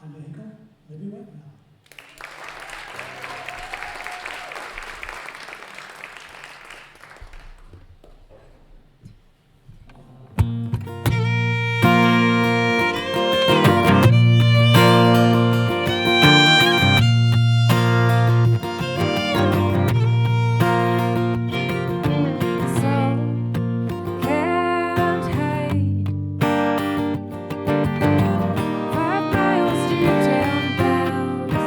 Anya Hinkle, Libby Weitnauer. Miles to town bound.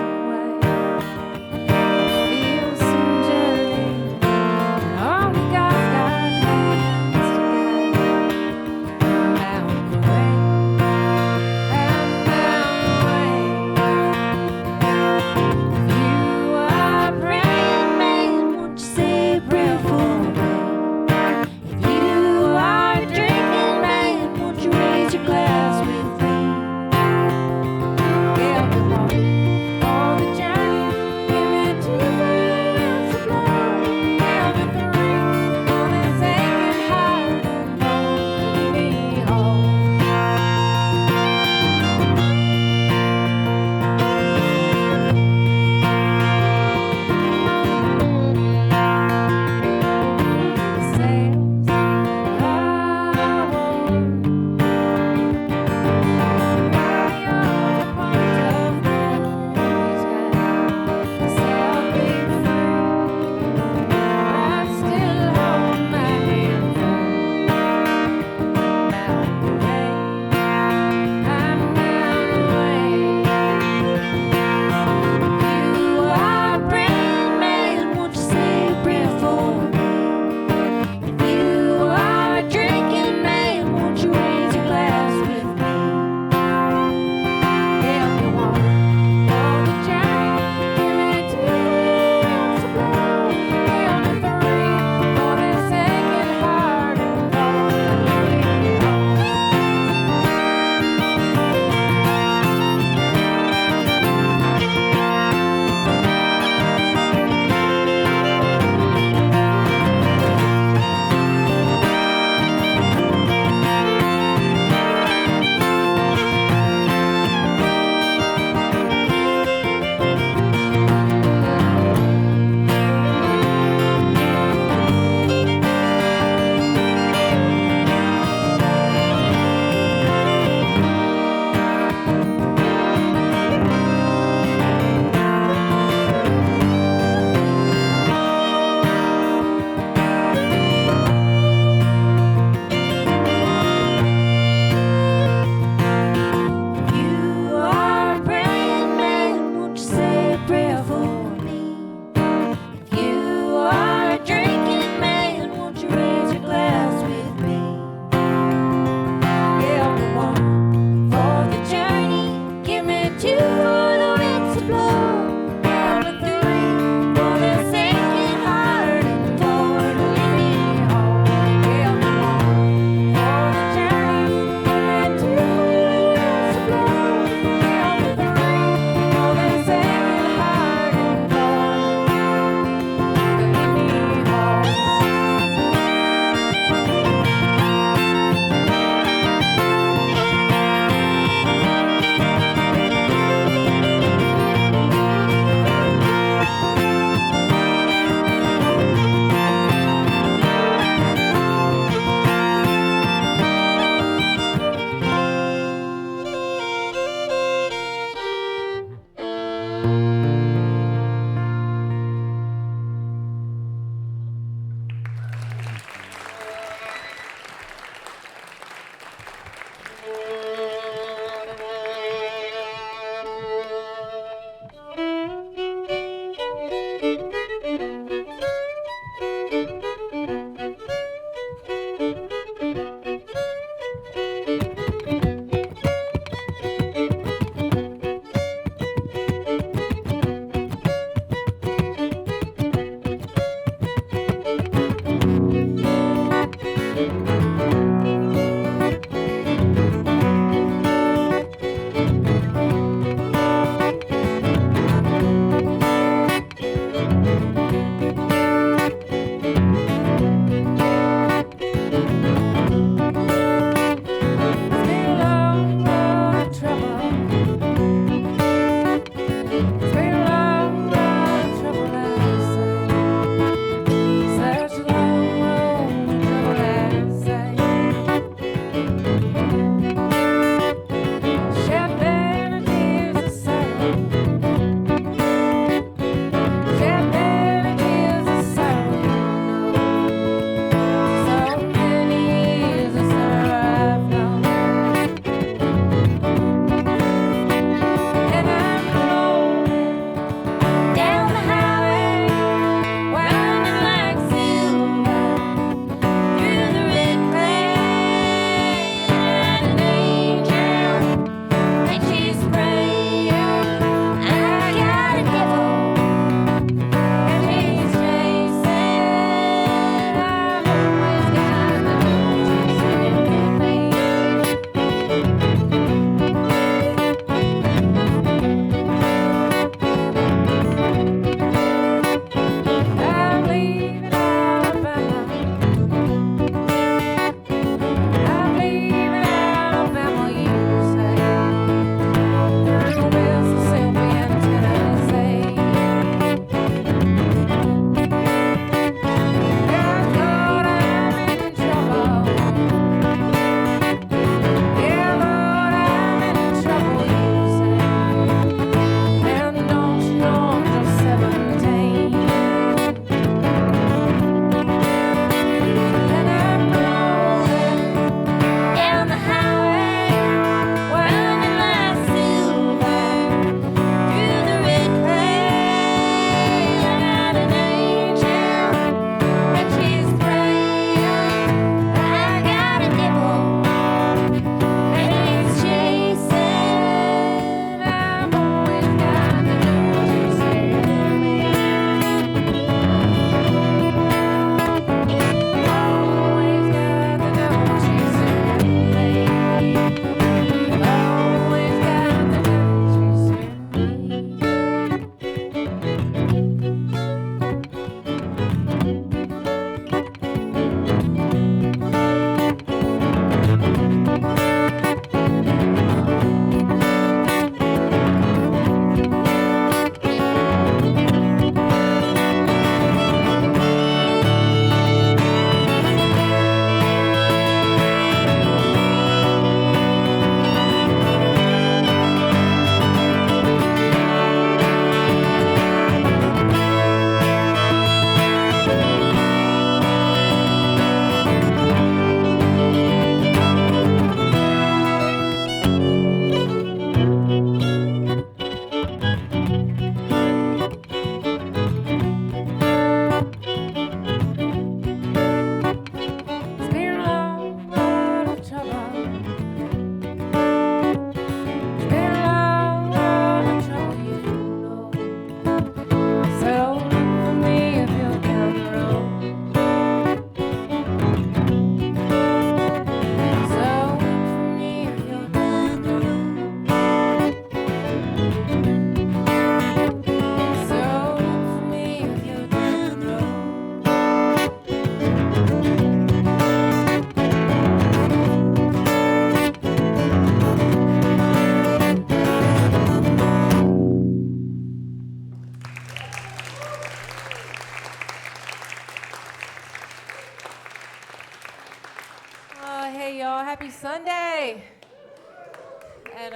And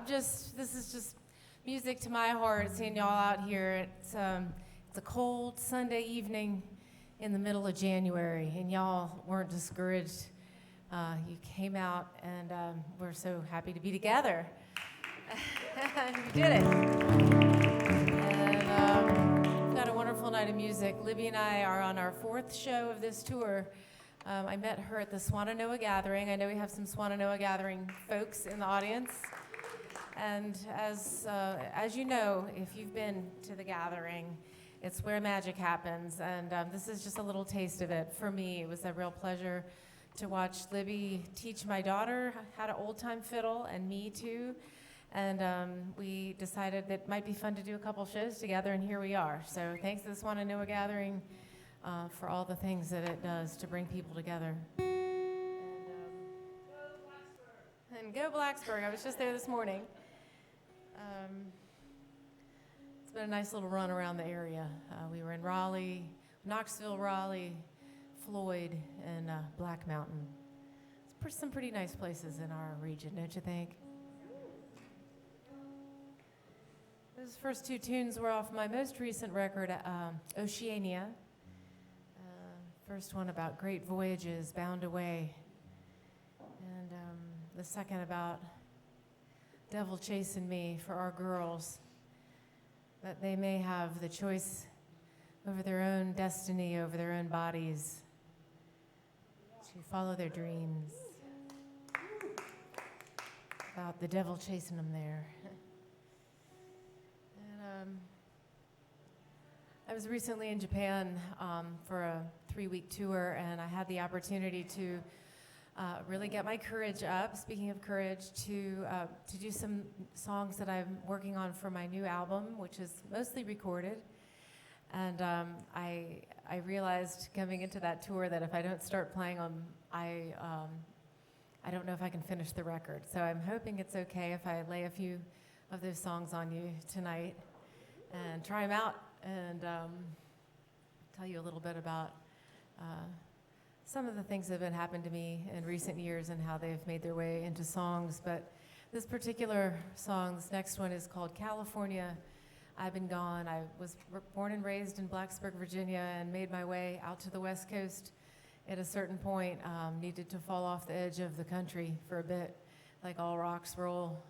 this is just music to my heart, seeing y'all out here. It's a cold Sunday evening in the middle of January, and y'all weren't discouraged. You came out, and we're so happy to be together. You did it. And we've got a wonderful night of music. Libby and I are on our 4th show of this tour. I met her at the Swannanoa Gathering. I know we have some Swannanoa Gathering folks in the audience. And as you know, if you've been to the Gathering, it's where magic happens. And this is just a little taste of it. For me, it was a real pleasure to watch Libby teach my daughter how to old-time fiddle, and me too. And we decided that it might be fun to do a couple shows together, and here we are. So thanks to the Swannanoa Gathering for all the things that it does to bring people together. And go Blacksburg. I was just there this morning. It's been a nice little run around the area. We were in Raleigh, Knoxville, Raleigh, Floyd, and Black Mountain. It's some pretty nice places in our region, don't you think? Those first 2 tunes were off my most recent record, Oceania. First one about great voyages bound away, and the second about devil chasing me for our girls, that they may have the choice over their own destiny, over their own bodies, to follow their dreams. About the devil chasing them there. And I was recently in Japan for a 3-week tour, and I had the opportunity to really get my courage up, speaking of courage, to do some songs that I'm working on for my new album, which is mostly recorded. And I realized coming into that tour that if I don't start playing them, I don't know if I can finish the record. So I'm hoping it's okay if I lay a few of those songs on you tonight and try them out, and tell you a little bit about some of the things that have been happening to me in recent years and how they've made their way into songs. But this particular song, this next one, is called California, I've Been Gone. I was born and raised in Blacksburg, Virginia, and made my way out to the West Coast at a certain point. Needed to fall off the edge of the country for a bit, like all rocks roll,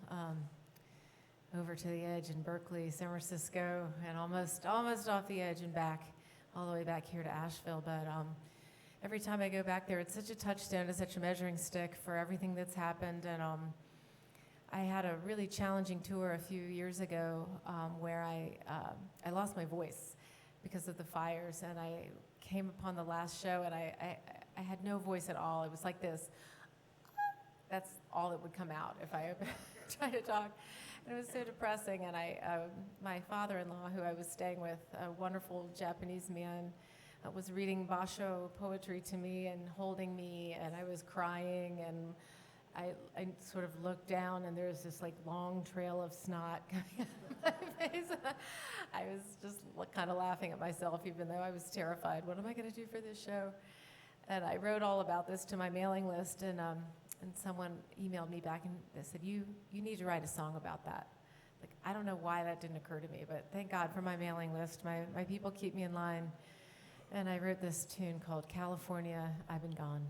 over to the edge in Berkeley, San Francisco, and almost off the edge and back, all the way back here to Asheville. But every time I go back there, it's such a touchstone, it's such a measuring stick for everything that's happened. And I had a really challenging tour a few years ago where I lost my voice because of the fires, and I came upon the last show, and I had no voice at all. It was like this. That's all that would come out if I tried to talk. And it was so depressing. And my father-in-law, who I was staying with, a wonderful Japanese man, was reading Basho poetry to me and holding me, and I was crying, and I sort of looked down, and there was this like long trail of snot coming out of my face. I was just kind of laughing at myself, even though I was terrified. What am I going to do for this show? And I wrote all about this to my mailing list, and someone emailed me back and they said, you need to write a song about that. Like, I don't know why that didn't occur to me, but thank God for my mailing list. My people keep me in line. And I wrote this tune called California, I've Been Gone.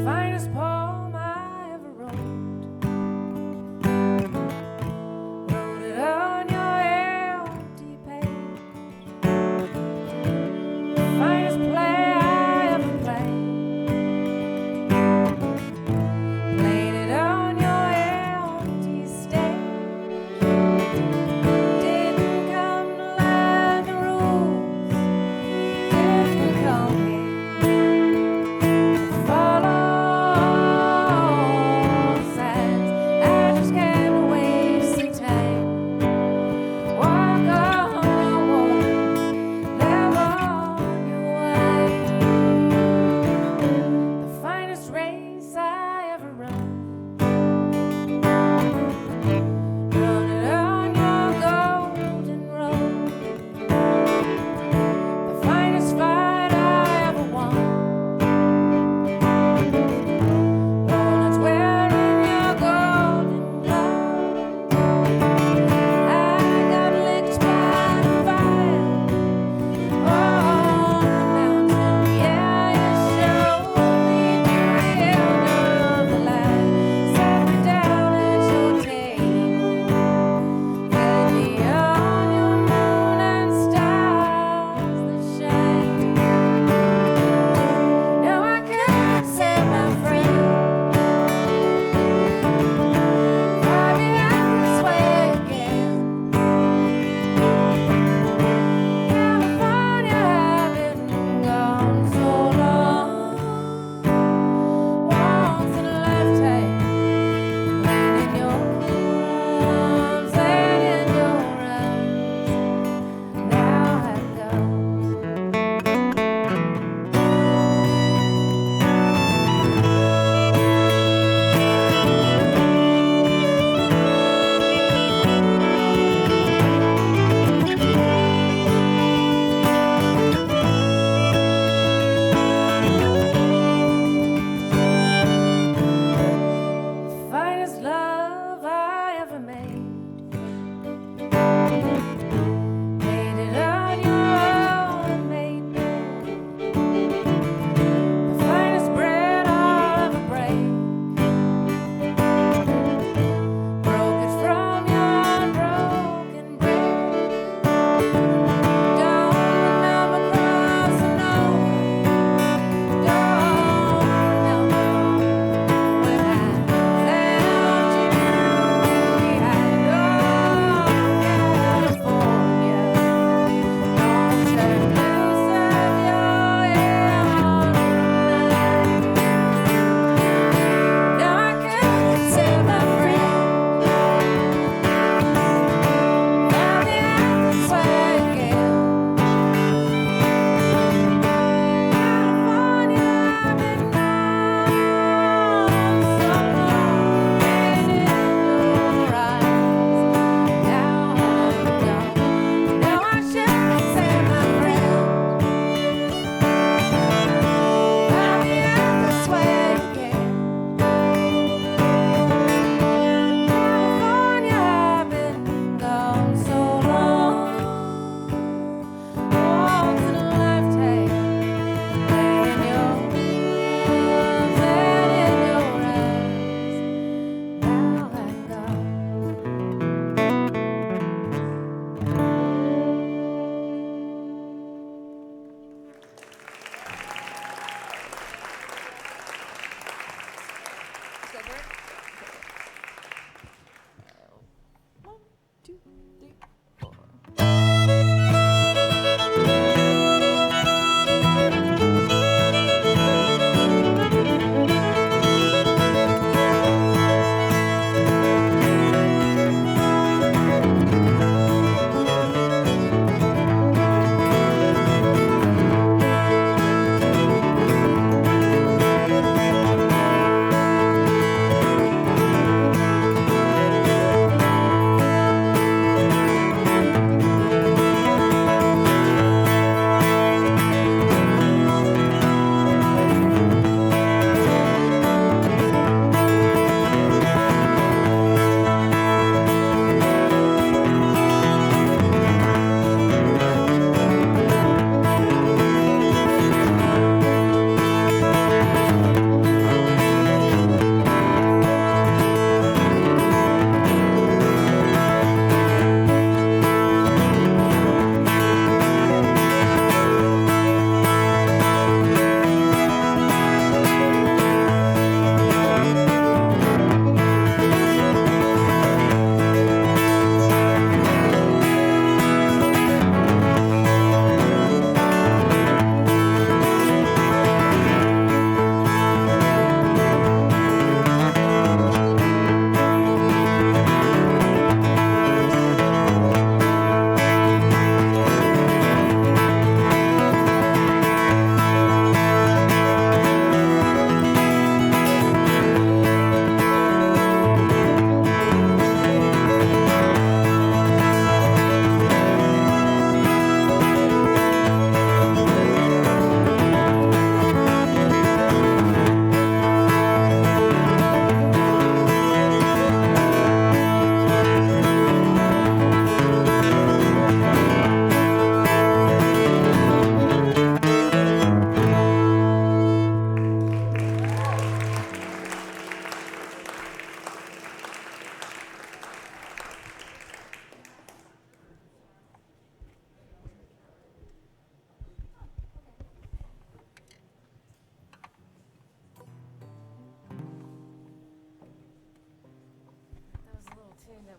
Finest poem I ever wrote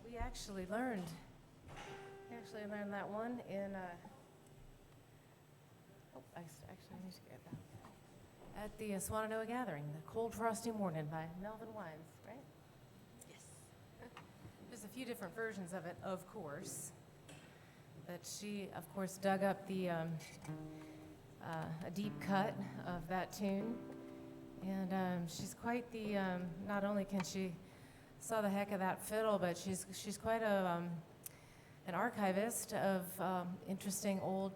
we actually learned that one in, actually need to get that. At the Swannanoa Gathering, the Cold Frosty Morning by Melvin Wines, right? Yes. There's a few different versions of it, of course. But she, of course, dug up the a deep cut of that tune. And she's quite the, not only can she saw the heck of that fiddle, but she's quite an archivist of interesting old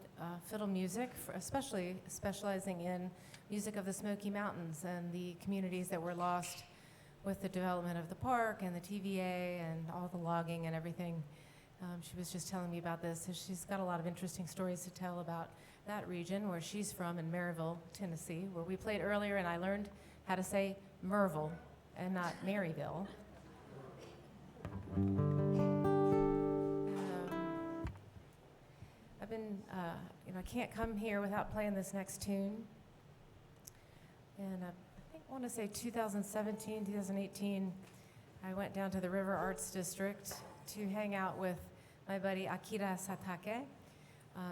fiddle music, especially specializing in music of the Smoky Mountains and the communities that were lost with the development of the park and the TVA and all the logging and everything. She was just telling me about this, so she's got a lot of interesting stories to tell about that region where she's from in Maryville, Tennessee, where we played earlier, and I learned how to say Merville and not Maryville. I've been, I can't come here without playing this next tune. And I want to say 2017, 2018, I went down to the River Arts District to hang out with my buddy Akira Satake.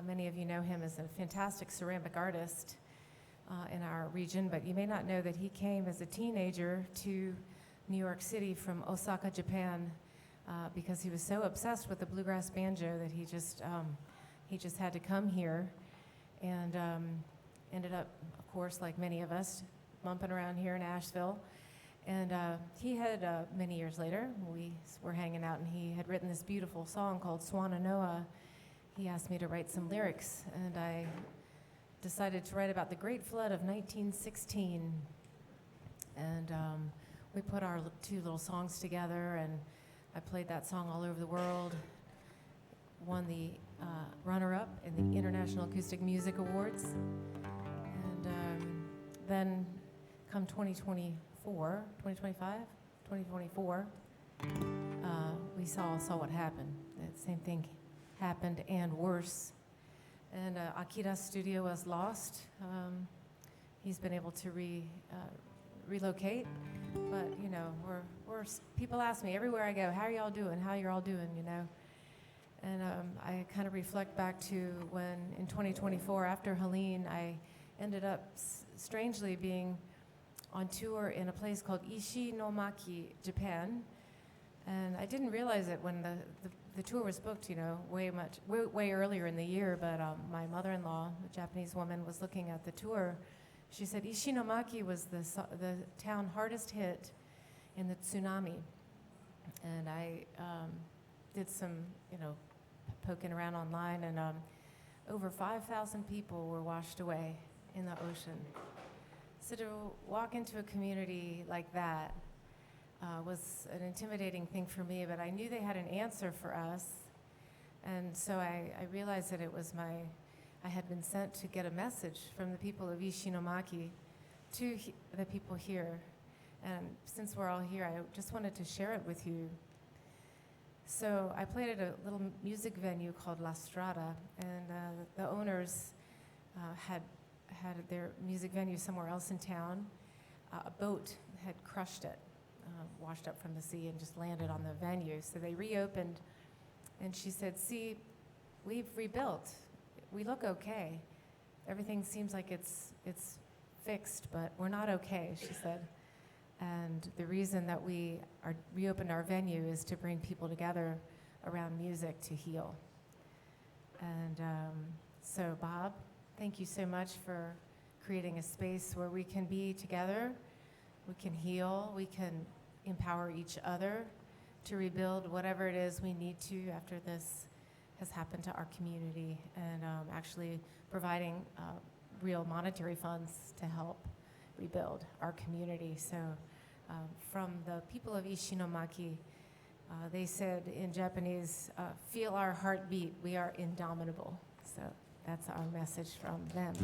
Many of you know him as a fantastic ceramic artist in our region, but you may not know that he came as a teenager to New York City from Osaka, Japan, because he was so obsessed with the bluegrass banjo that he just had to come here, and ended up, of course, like many of us, bumping around here in Asheville. And he had, many years later, we were hanging out, and he had written this beautiful song called Swannanoa. He asked me to write some lyrics, and I decided to write about the Great Flood of 1916. And we put our two little songs together, and I played that song all over the world, won the runner-up in the International Acoustic Music Awards. And then come 2024, we saw what happened. The same thing happened and worse. And Akira's studio was lost. He's been able to relocate, but you know, we're people ask me everywhere I go, how are y'all doing? How you're all doing? You know, and I kind of reflect back to when in 2024, after Helene, I ended up strangely being on tour in a place called Ishinomaki, Japan, and I didn't realize it when the tour was booked, you know, way earlier in the year, but my mother-in-law, a Japanese woman, was looking at the tour. She said Ishinomaki was the town hardest hit in the tsunami. And I did some, you know, poking around online, and over 5,000 people were washed away in the ocean. So to walk into a community like that was an intimidating thing for me, but I knew they had an answer for us. And so I realized that it was I had been sent to get a message from the people of Ishinomaki to the people here. And since we're all here, I just wanted to share it with you. So I played at a little music venue called La Strada, and the owners had their music venue somewhere else in town. A boat had crushed it, washed up from the sea, and just landed on the venue. So they reopened, and she said, see, we've rebuilt. We look okay. Everything seems like it's fixed, but we're not okay, she said. And the reason that we reopened our venue is to bring people together around music to heal. And so Bob, thank you so much for creating a space where we can be together, we can heal, we can empower each other to rebuild whatever it is we need to after this has happened to our community, and actually providing real monetary funds to help rebuild our community. So from the people of Ishinomaki, they said in Japanese, feel our heartbeat, we are indomitable. So that's our message from them.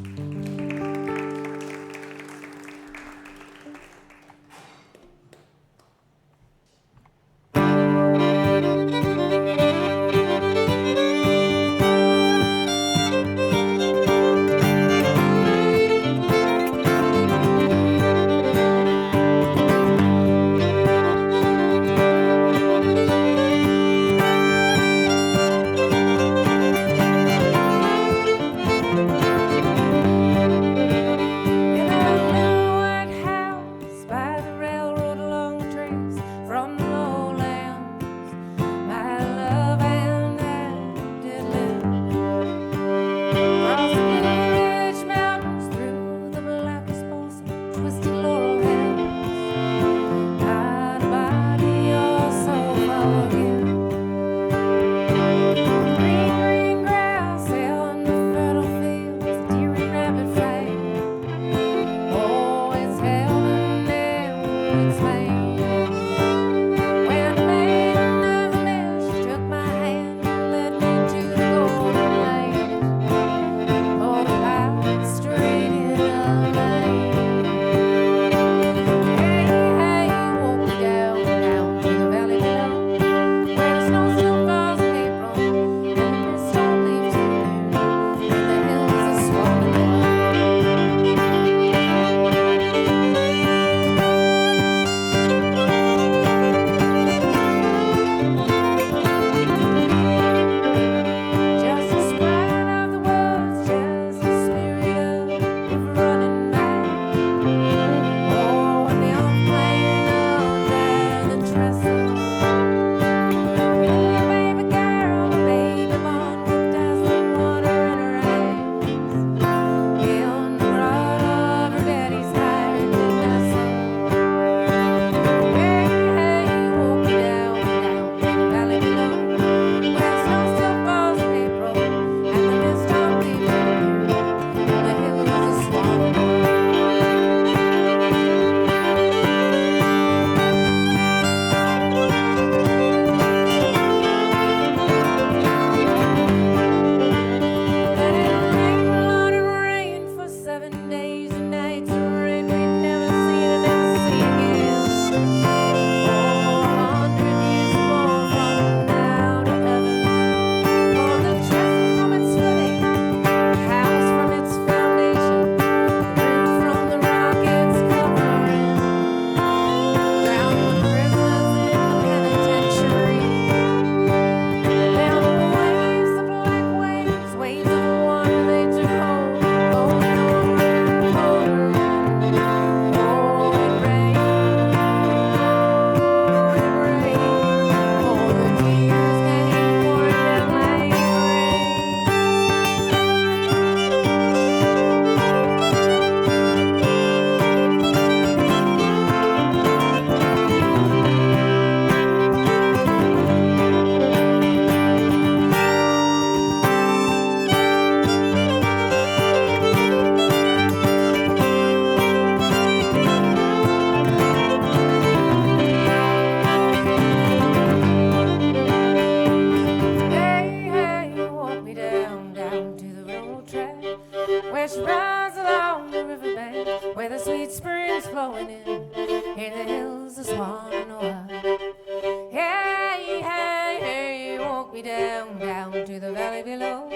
April,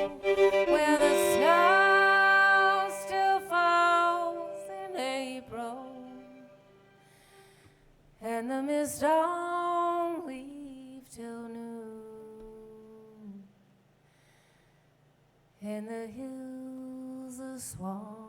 where the snow still falls in April, and the mist don't leave till noon, and the hills of Swannanoa.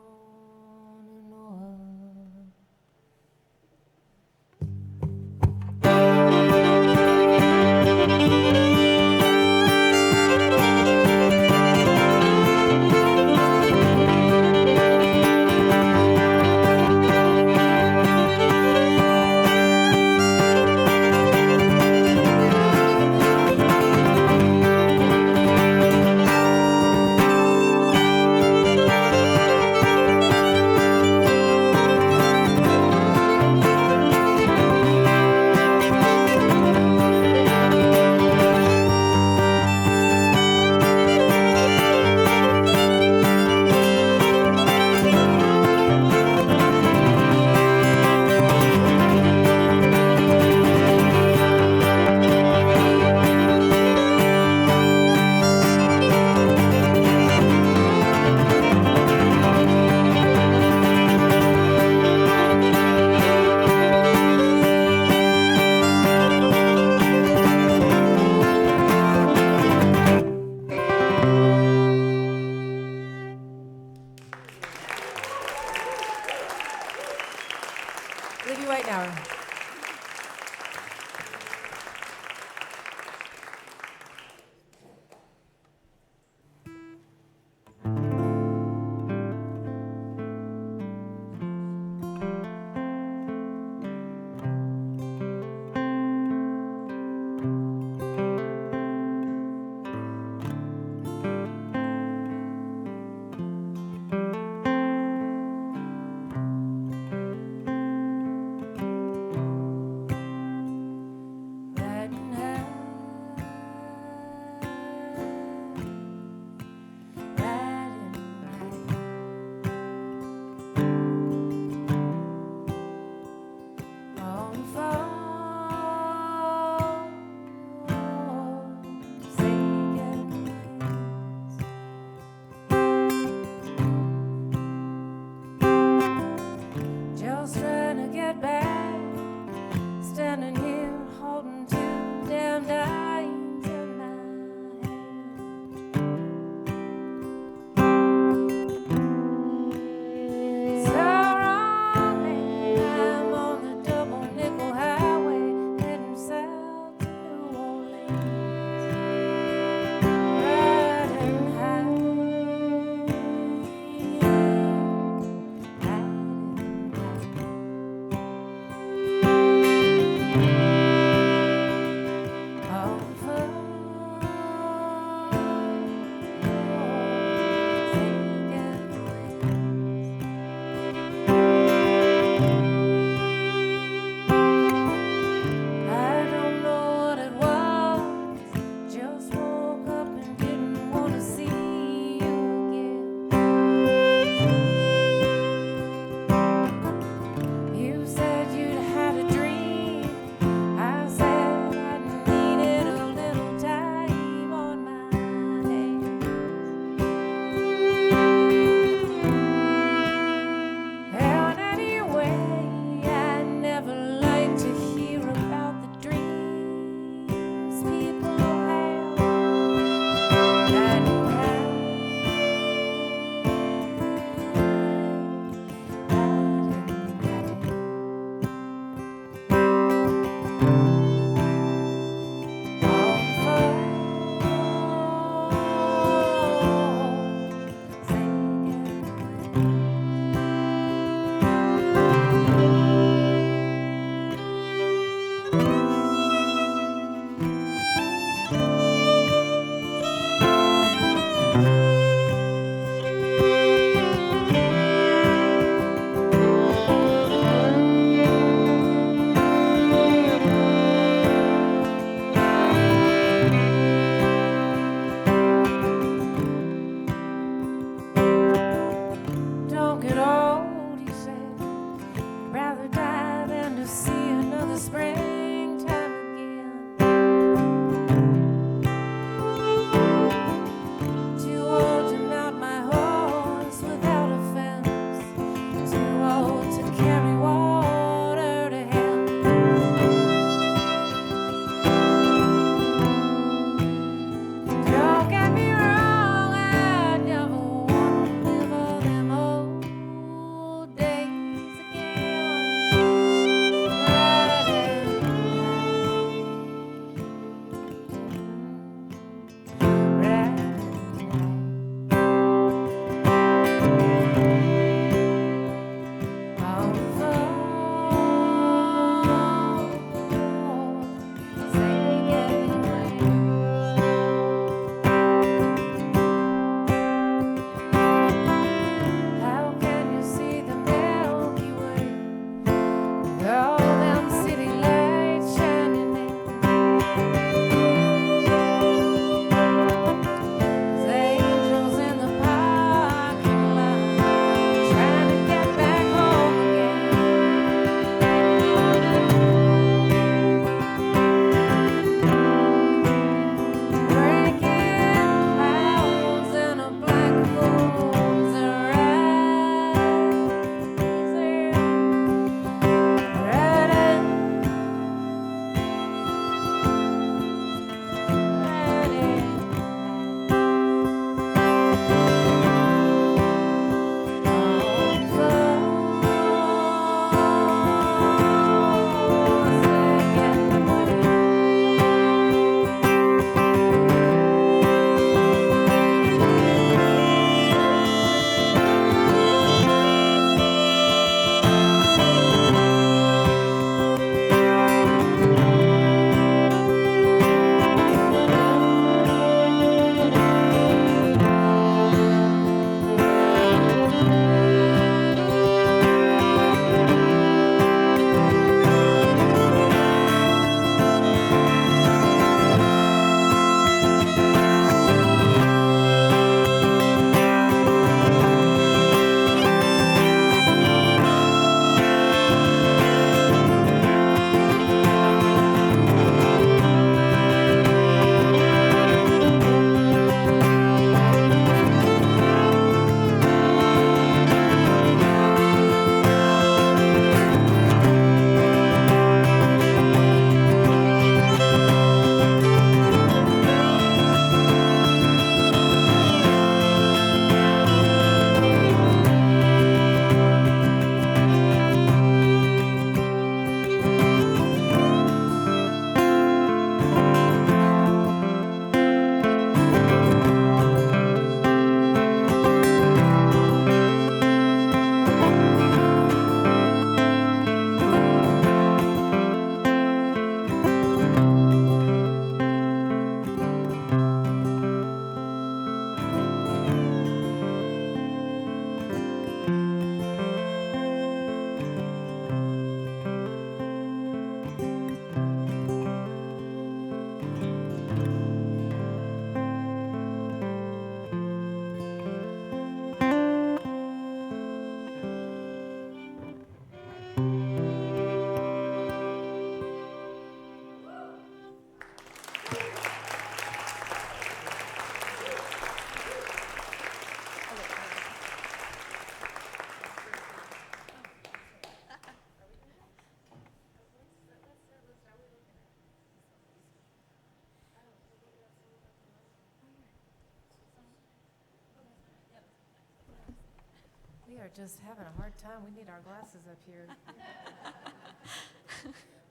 are just having a hard time. We need our glasses up here.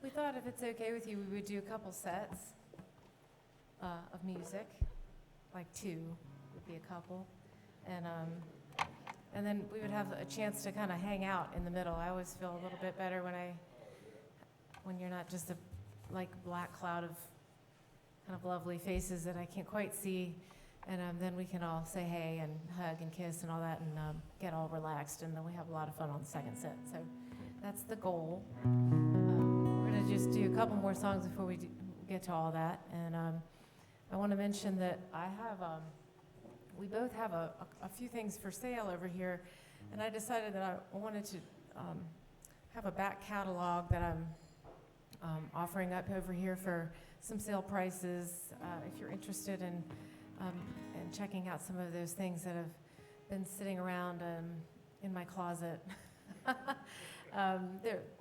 We thought if it's okay with you, we would do a couple sets of music, like 2 would be a couple, and then we would have a chance to kind of hang out in the middle. I always feel a little bit better when you're not just a like black cloud of kind of lovely faces that I can't quite see, and then we can all say hey and hug and kiss and all that, and get all relaxed, and then we have a lot of fun on the second set. So that's the goal. We're gonna just do a couple more songs before we get to all that, and I want to mention that we both have a few things for sale over here, and I decided that I wanted to have a back catalog that I'm offering up over here for some sale prices. If you're interested in checking out some of those things that have been sitting around in my closet,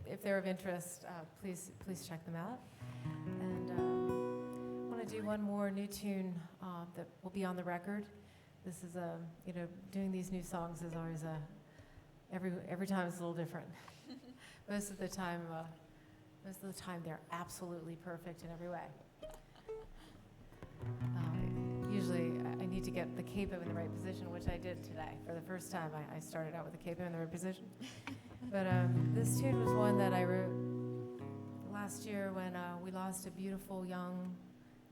if they're of interest, please check them out. And I want to do one more new tune that will be on the record. This is doing these new songs is always every time it's a little different. Most of the time they're absolutely perfect in every way. Usually I need to get the capo in the right position, which I did today. For the first time, I started out with the capo in the right position. But this tune was one that I wrote last year when we lost a beautiful young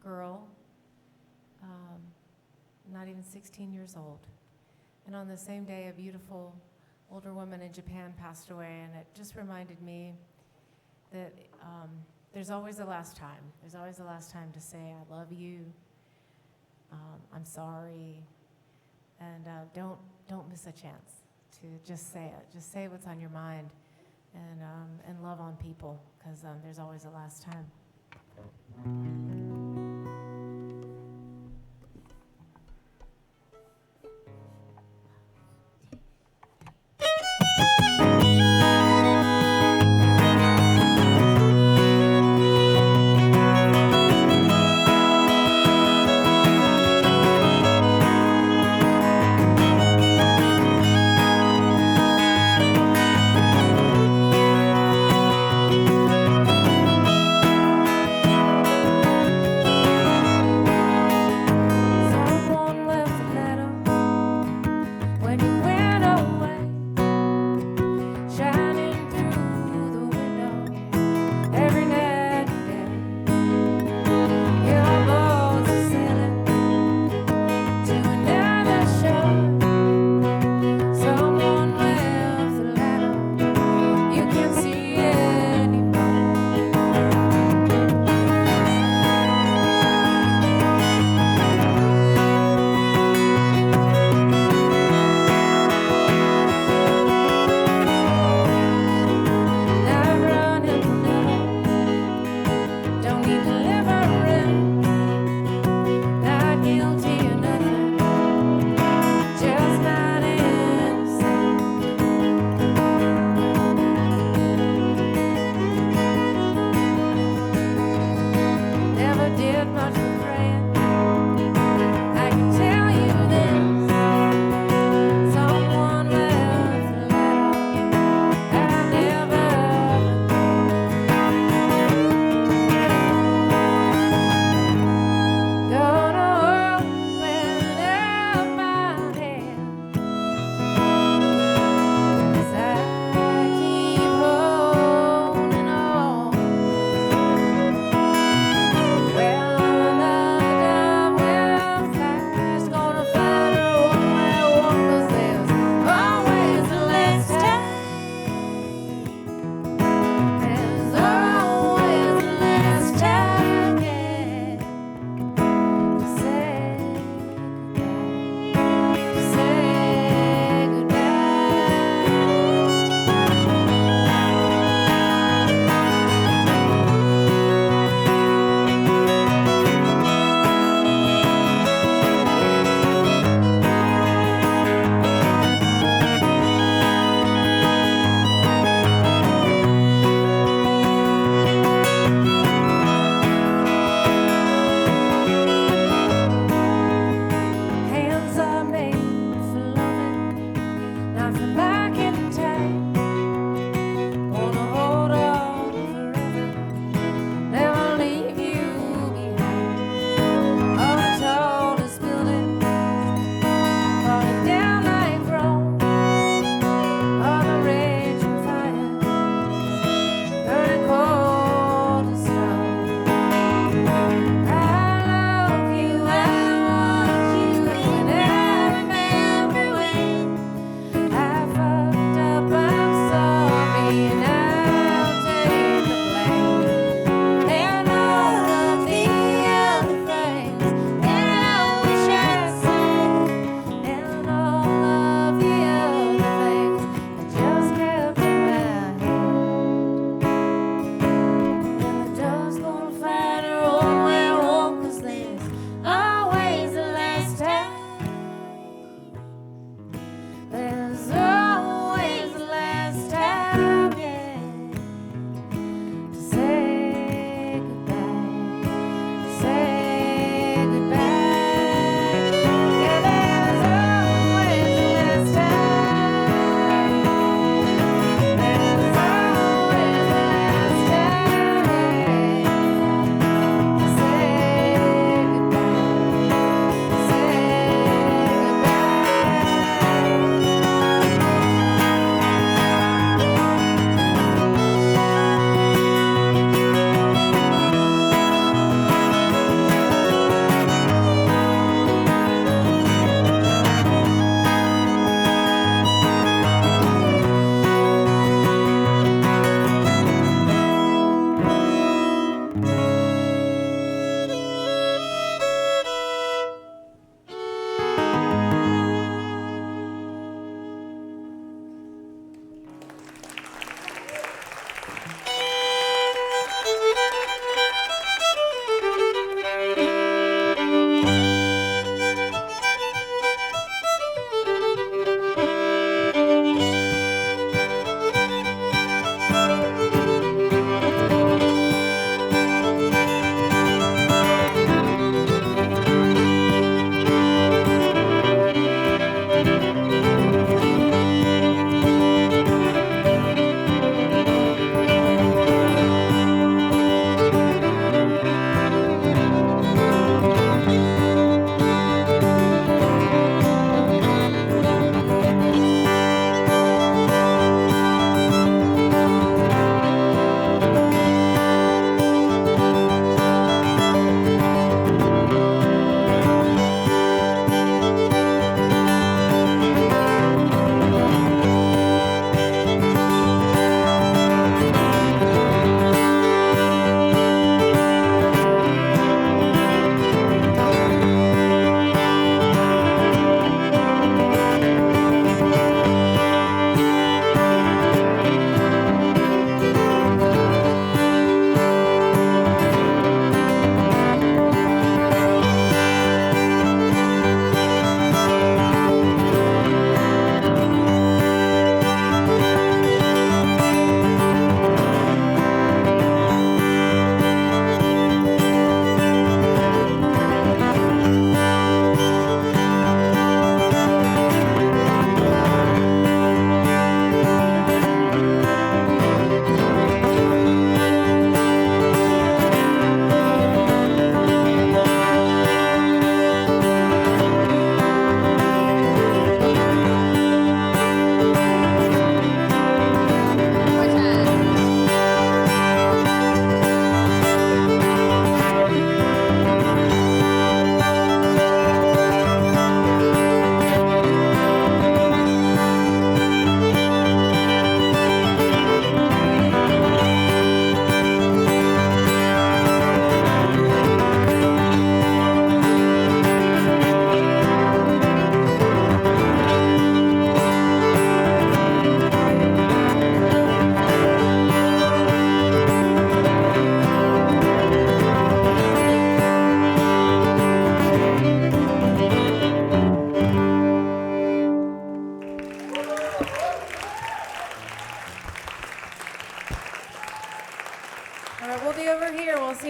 girl, not even 16 years old. And on the same day, a beautiful older woman in Japan passed away, and it just reminded me that there's always a last time. There's always a last time to say, I love you, I'm sorry, and don't miss a chance to just say it. Just say what's on your mind, and love on people, because there's always a last time.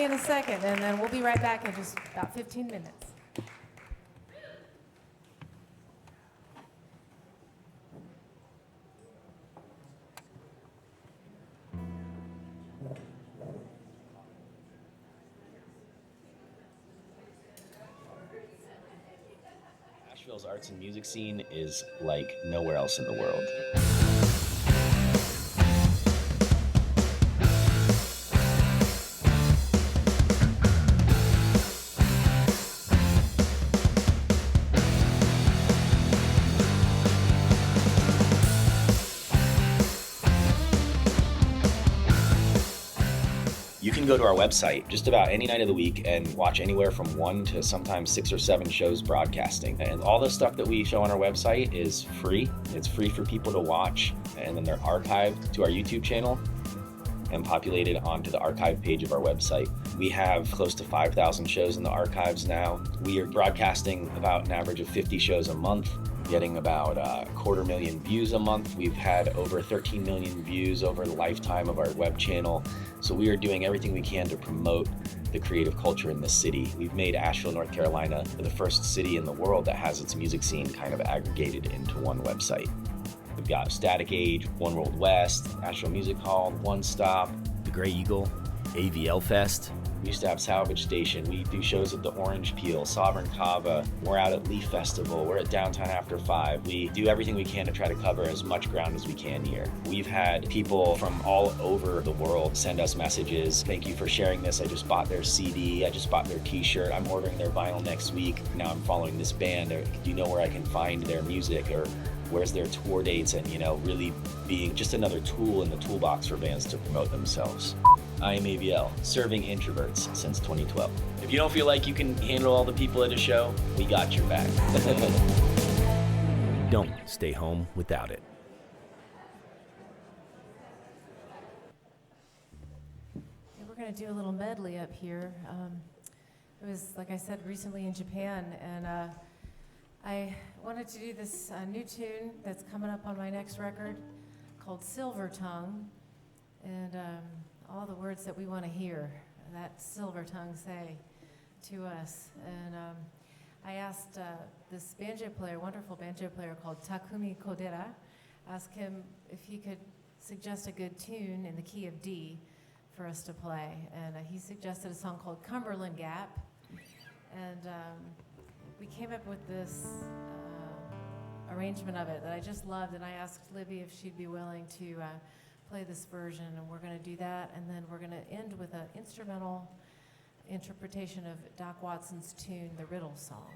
in a second, and then we'll be right back in just about 15 minutes. Nashville's arts and music scene is like nowhere else in the world. You can go to our website just about any night of the week and watch anywhere from 1 to sometimes 6 or 7 shows broadcasting. And all the stuff that we show on our website is free. It's free for people to watch, and then they're archived to our YouTube channel and populated onto the archive page of our website. We have close to 5,000 shows in the archives now. We are broadcasting about an average of 50 shows a month, getting about 250,000 views a month. We've had over 13 million views over the lifetime of our web channel. So we are doing everything we can to promote the creative culture in this city. We've made Asheville, North Carolina, the first city in the world that has its music scene kind of aggregated into one website. We've got Static Age, One World West, Asheville Music Hall, One Stop, the Gray Eagle, AVL Fest. We used to have Salvage Station. We do shows at the Orange Peel, Sovereign Cava. We're out at Leaf Festival. We're at Downtown After 5. We do everything we can to try to cover as much ground as we can here. We've had people from all over the world send us messages. Thank you for sharing this. I just bought their CD. I just bought their t-shirt. I'm ordering their vinyl next week. Now I'm following this band. Or, do you know where I can find their music? Or where's their tour dates? And, really being just another tool in the toolbox for bands to promote themselves. I am AVL, serving introverts since 2012. If you don't feel like you can handle all the people at a show, we got your back. Don't stay home without it. We're going to do a little medley up here. It was, like I said, recently in Japan, and I wanted to do this new tune that's coming up on my next record called Silver Tongue, and all the words that we want to hear, that silver tongue say to us. And I asked this banjo player, wonderful banjo player called Takumi Kodera, asked him if he could suggest a good tune in the key of D for us to play. And he suggested a song called Cumberland Gap. And we came up with this arrangement of it that I just loved, and I asked Libby if she'd be willing to play this version, and we're going to do that, and then we're going to end with an instrumental interpretation of Doc Watson's tune, The Riddle Song.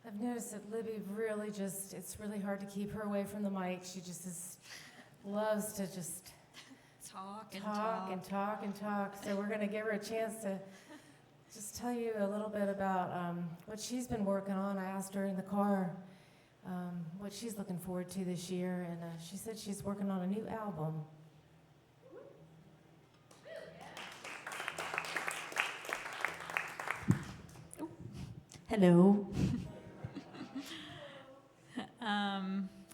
I've noticed that Libby really just, it's really hard to keep her away from the mic. She just loves to just Talk and talk and talk and talk. So we're going to give her a chance to just tell you a little bit about what she's been working on. I asked her in the car what she's looking forward to this year, and she said she's working on a new album. Hello.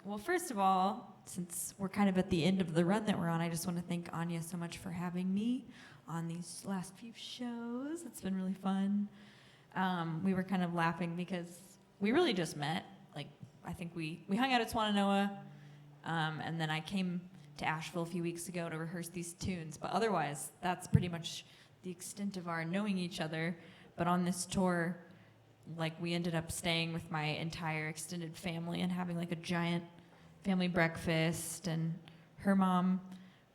Well, first of all, since we're kind of at the end of the run that we're on, I just want to thank Anya so much for having me on these last few shows. It's been really fun. We were kind of laughing because we really just met. Like, I think we hung out at Swannanoa, and then I came to Asheville a few weeks ago to rehearse these tunes. But otherwise, that's pretty much the extent of our knowing each other. But on this tour, like, we ended up staying with my entire extended family and having like a giant family breakfast, and her mom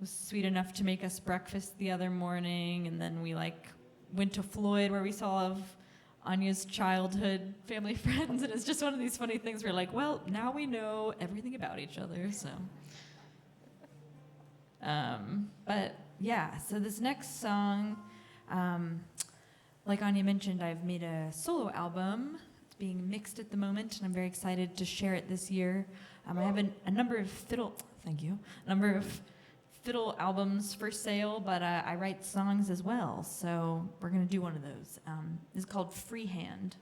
was sweet enough to make us breakfast the other morning, and then we like went to Floyd where we saw all of Anya's childhood family friends, and it's just one of these funny things where like, well, now we know everything about each other, so. But yeah, so this next song, like Anya mentioned, I've made a solo album. It's being mixed at the moment, and I'm very excited to share it this year. I have a number of fiddle albums for sale, but I write songs as well, so we're going to do one of those. It's called Freehand.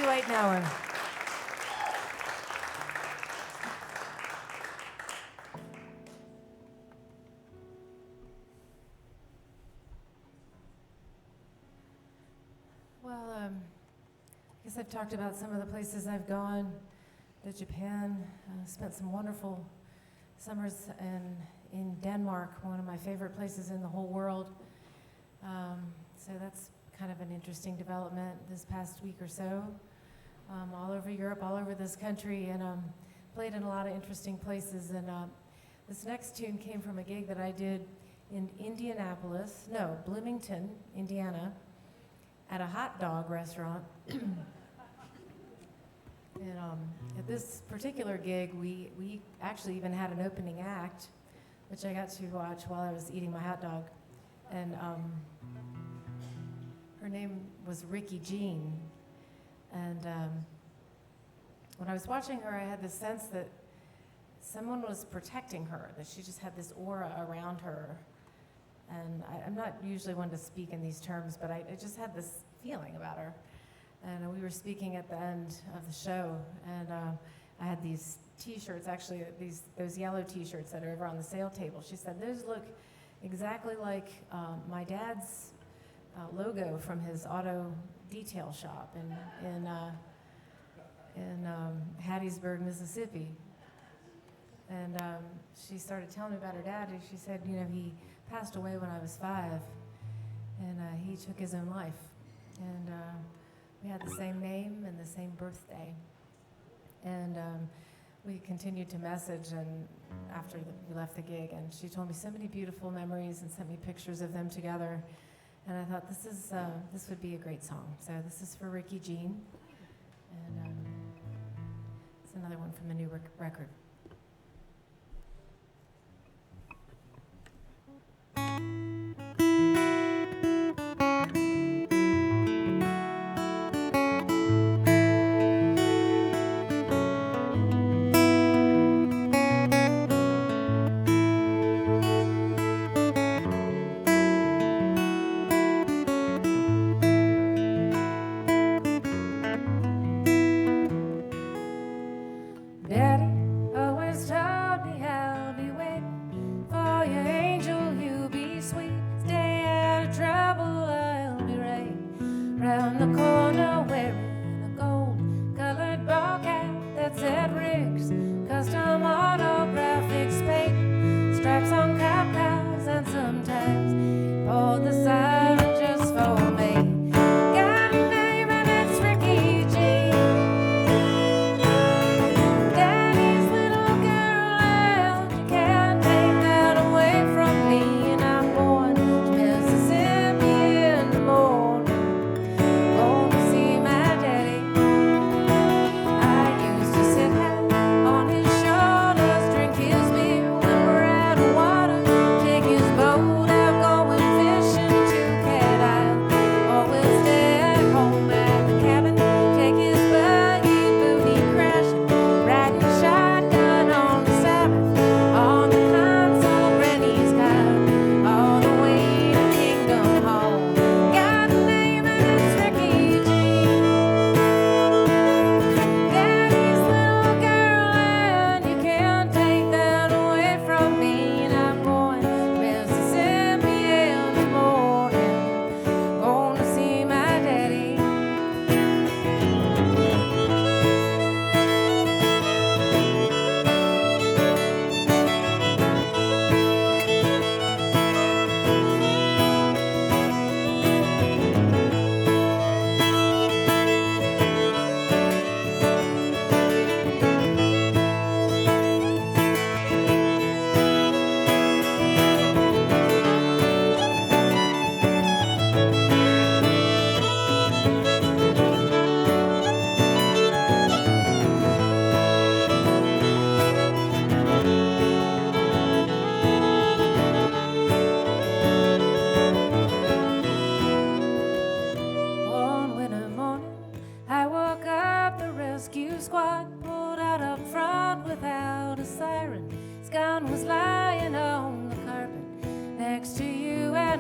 Weitnauer. Well, I guess I've talked about some of the places I've gone to Japan. Spent some wonderful summers in Denmark, one of my favorite places in the whole world. So that's kind of an interesting development this past week or so. All over Europe, all over this country, and played in a lot of interesting places. And this next tune came from a gig that I did in Bloomington, Indiana, at a hot dog restaurant. And at this particular gig, we actually even had an opening act, which I got to watch while I was eating my hot dog. And her name was Ricky Jean. And when I was watching her, I had the sense that someone was protecting her, that she just had this aura around her. And I'm not usually one to speak in these terms, but I just had this feeling about her. And we were speaking at the end of the show, and I had these T-shirts, actually those yellow T-shirts that are over on the sale table. She said, "Those look exactly like my dad's logo from his auto detail shop in Hattiesburg, Mississippi." And she started telling me about her dad, and she said, he passed away when I was 5, and he took his own life. And we had the same name and the same birthday. And we continued to message, and after we left the gig, and she told me so many beautiful memories and sent me pictures of them together. And I thought, this would be a great song. So this is for Ricky Jean, and it's another one from a new record.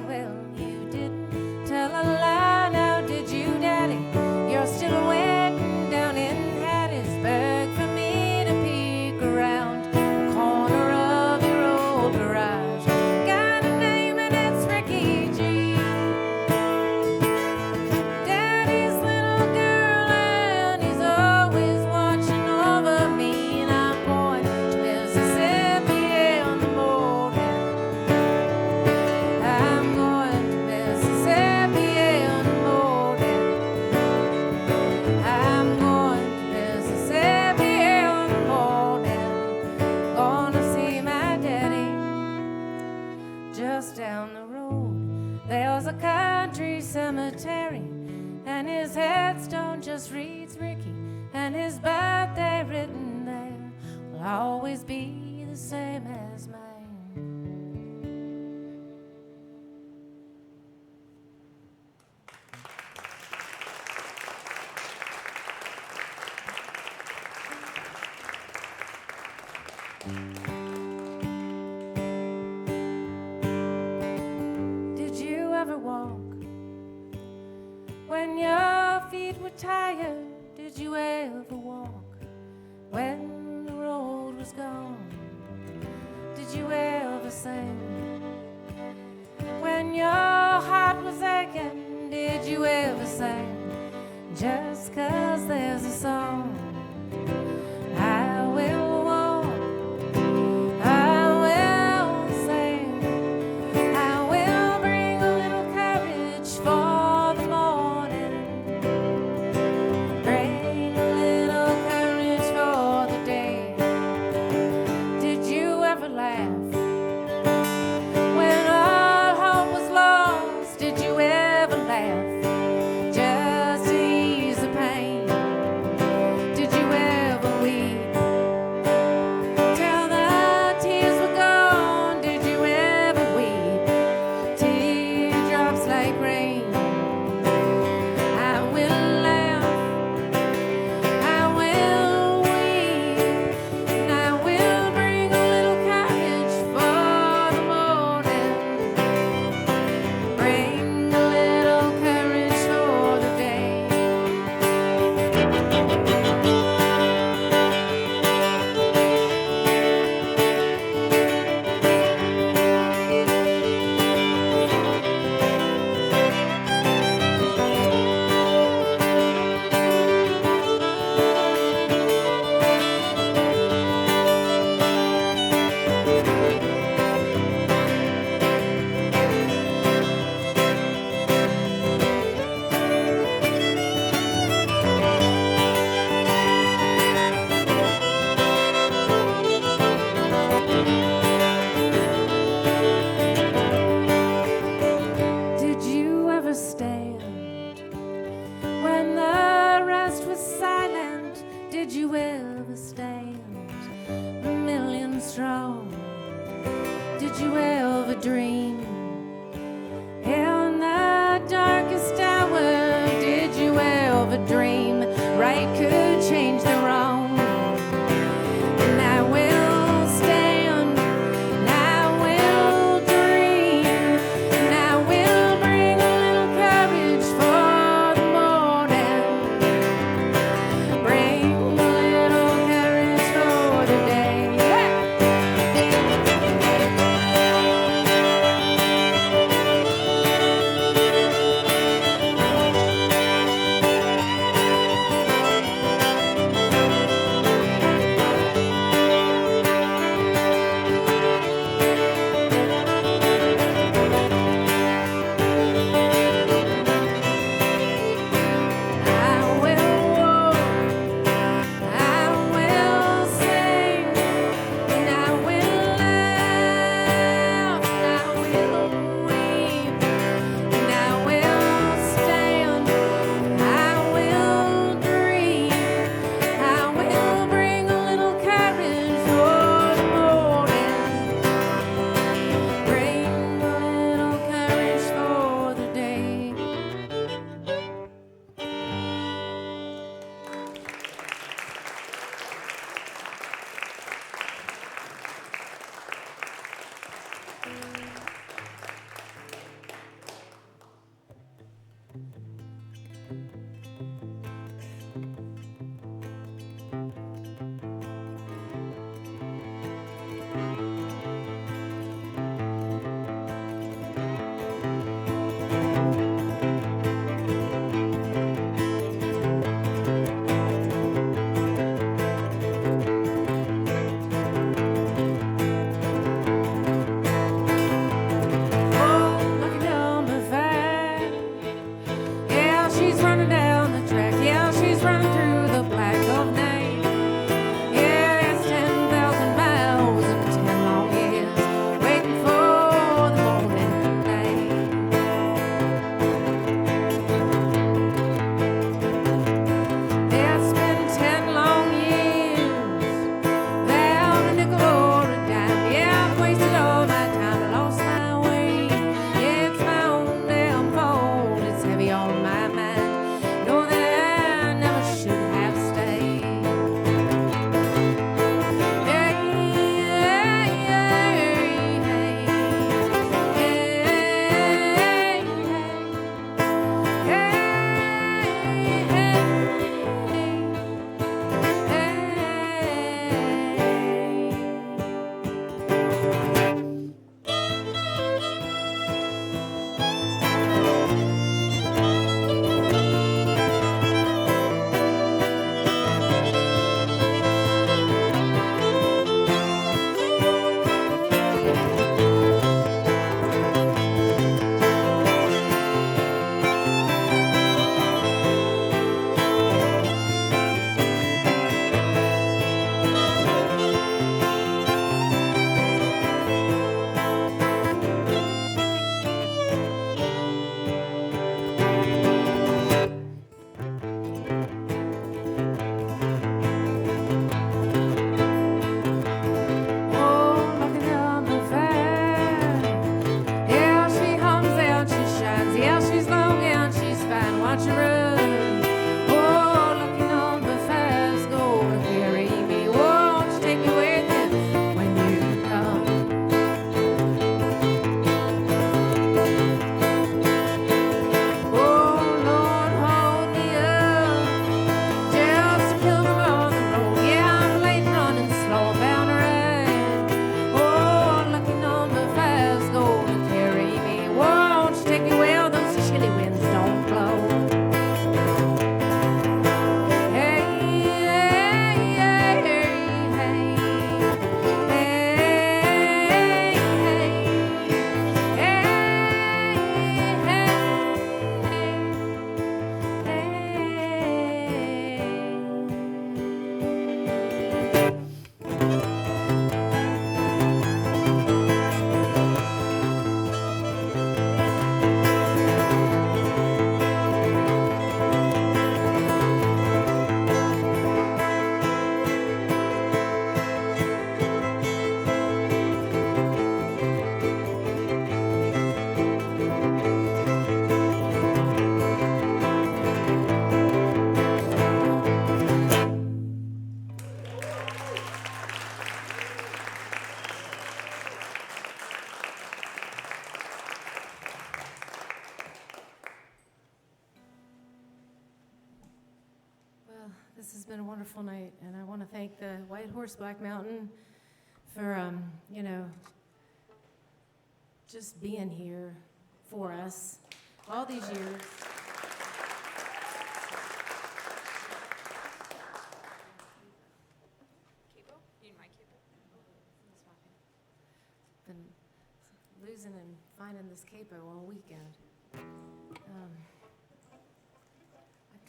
Well, you didn't tell a lie, now did you, Daddy? You're still waiting Ricky and his birthday written there will always be the same as mine. Did you ever walk when your feet were tired? Did you ever walk when the road was gone? Did you ever sing when your heart was aching? Did you ever sing just 'cause there's a song? I will walk, I will sing, I will bring a little courage for the morning, bring a little courage for the day. Did you ever laugh when all hope was lost? Did you ever laugh just to ease the pain? Did you ever weep till the tears were gone? Did you ever weep teardrops like rain? I will laugh, I will weep, and I will bring a little courage for the morning, bring a little courage for the day. Did you ever stand when the rest was silent? Did you ever stand a million strong? Did you ever dream in the darkest hour? Did you ever dream right could change the wrong? And I will stand, and I will dream, and I will bring a little courage for the morning, bring a little courage for the day. This has been a wonderful night, and I want to thank the White Horse Black Mountain for, just being here for us all these years. Been losing and finding this capo all weekend. I'm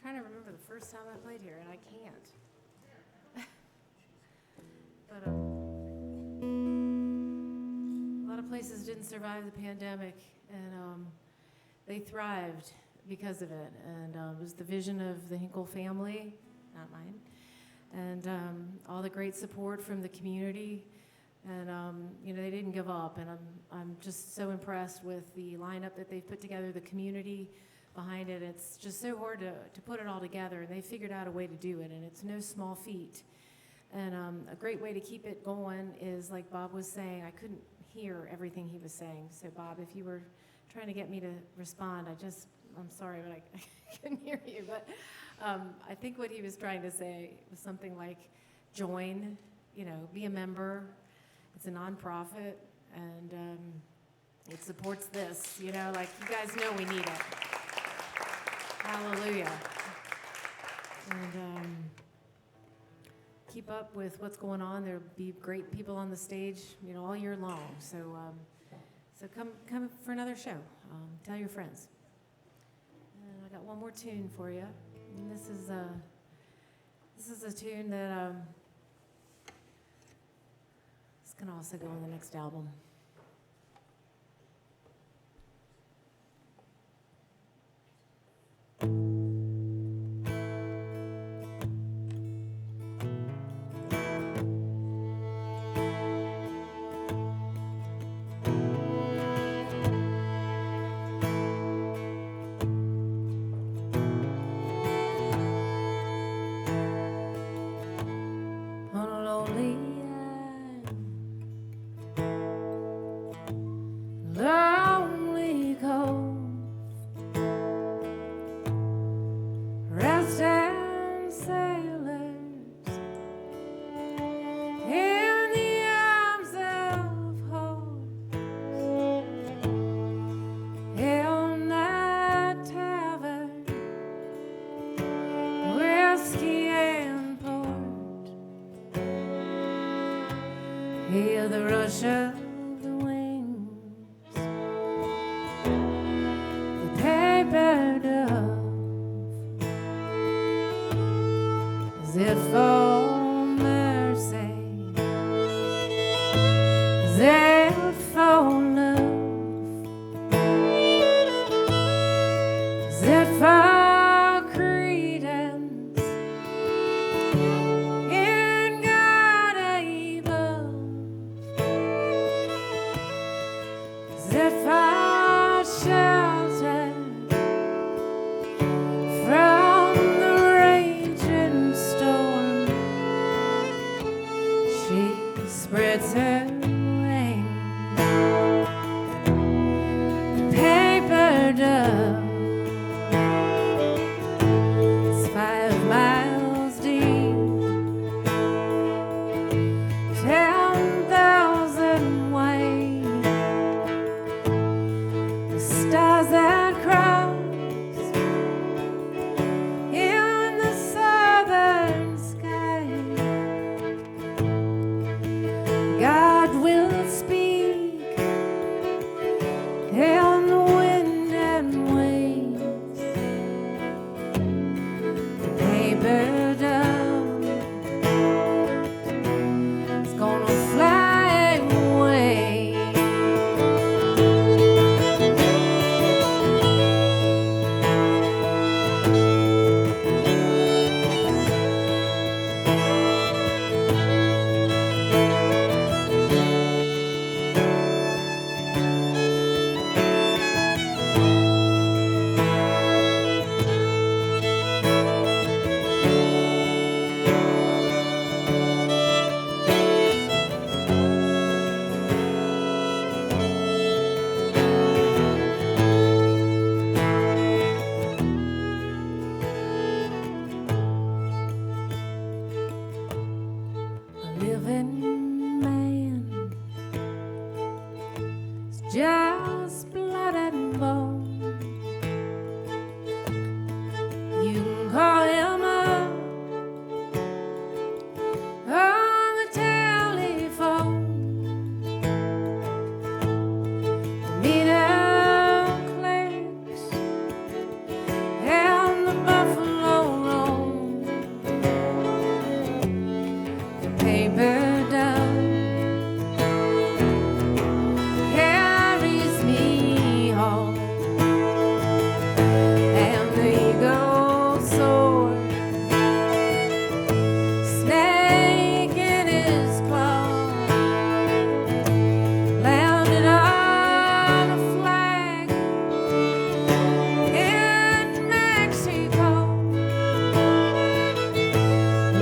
trying to remember the first time I played here, and I can't. But a lot of places didn't survive the pandemic, and they thrived because of it. And it was the vision of the Hinkle family, not mine, and all the great support from the community. And they didn't give up, and I'm just so impressed with the lineup that they've put together, the community behind it. It's just so hard to put it all together, and they figured out a way to do it, and it's no small feat. And a great way to keep it going is, like Bob was saying, I couldn't hear everything he was saying. So Bob, if you were trying to get me to respond, I'm sorry, but I couldn't hear you. But I think what he was trying to say was something like, join, be a member. It's a nonprofit, and it supports this, you guys know we need it. Hallelujah. And keep up with what's going on. There'll be great people on the stage, all year long. So come for another show. Tell your friends. And I got one more tune for you. And this is a tune that can also go on the next album. On a lonely lonely cove, rest and sailors in the arms of hope, in that tavern, whiskey and port, hear the rush of the wind, paper dove, as if for mercy, as if for love, as if for credence in God above, as if for shelter from the raging storm. She spreads her wings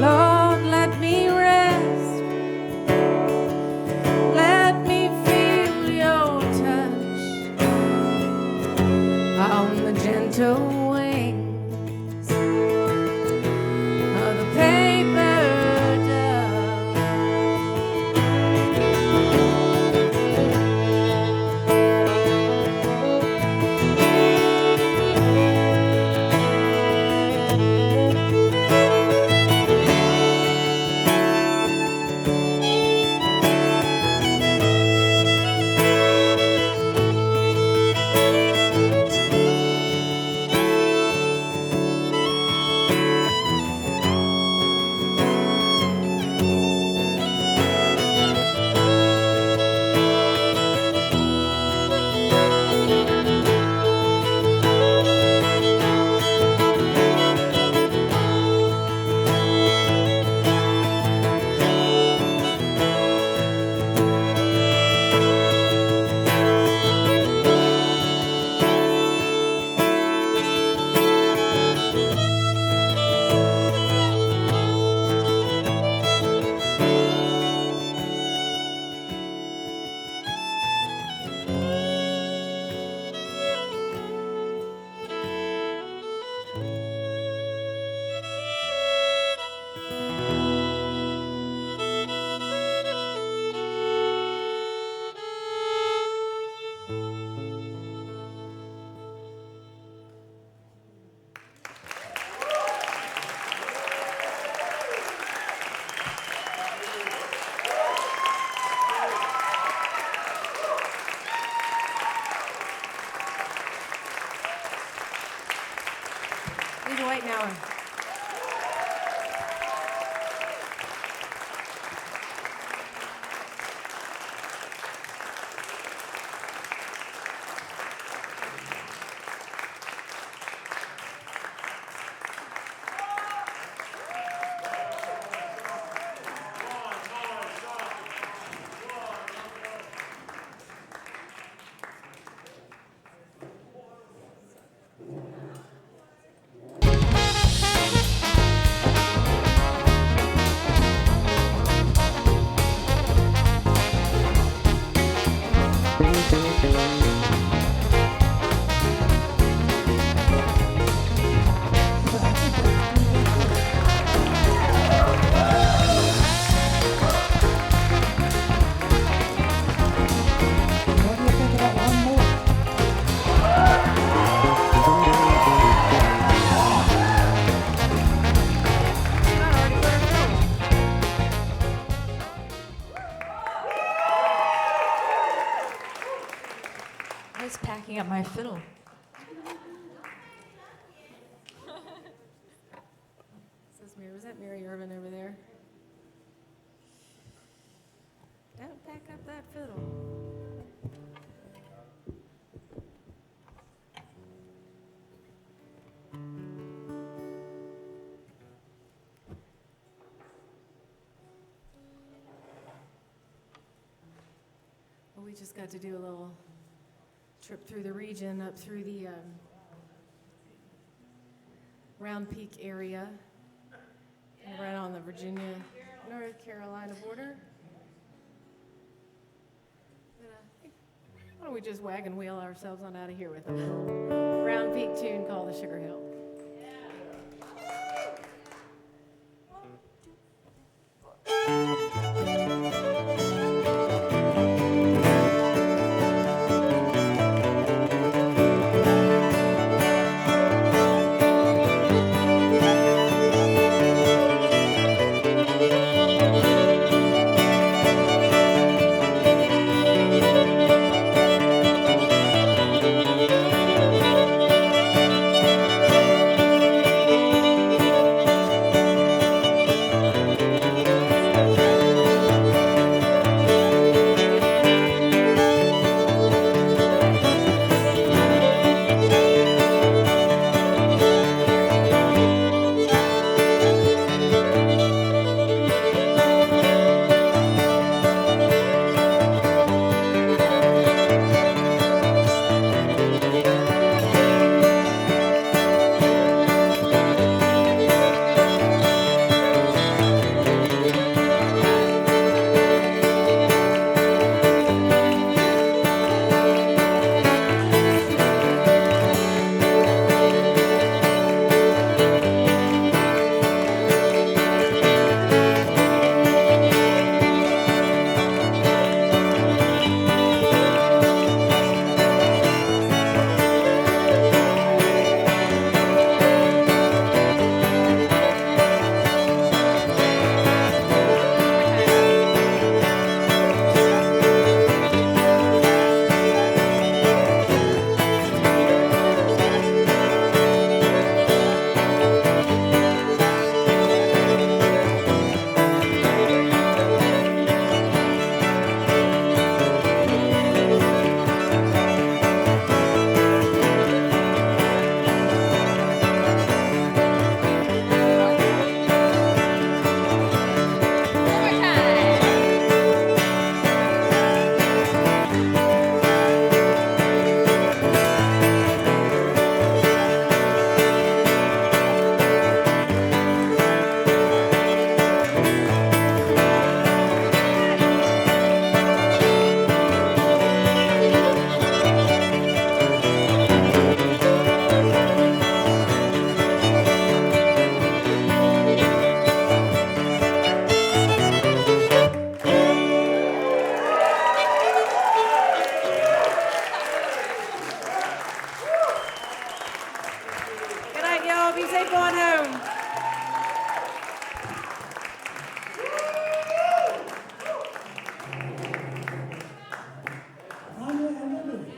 Lord, let me rest. Let me feel your touch on the gentle wings of the paper dove. Libby Weitnauer. I was packing up my fiddle. Was that Mary Irvin over there? Don't pack up that fiddle. Well, we just got to do a little trip through the region, up through the Round Peak area, and right on the Virginia, North Carolina border. Why don't we just wagon wheel ourselves on out of here with a Round Peak tune called the Sugar Hill. all. Be safe going home. Anya and Libby.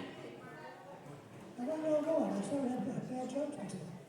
I don't know going. I sort of had bad judgment.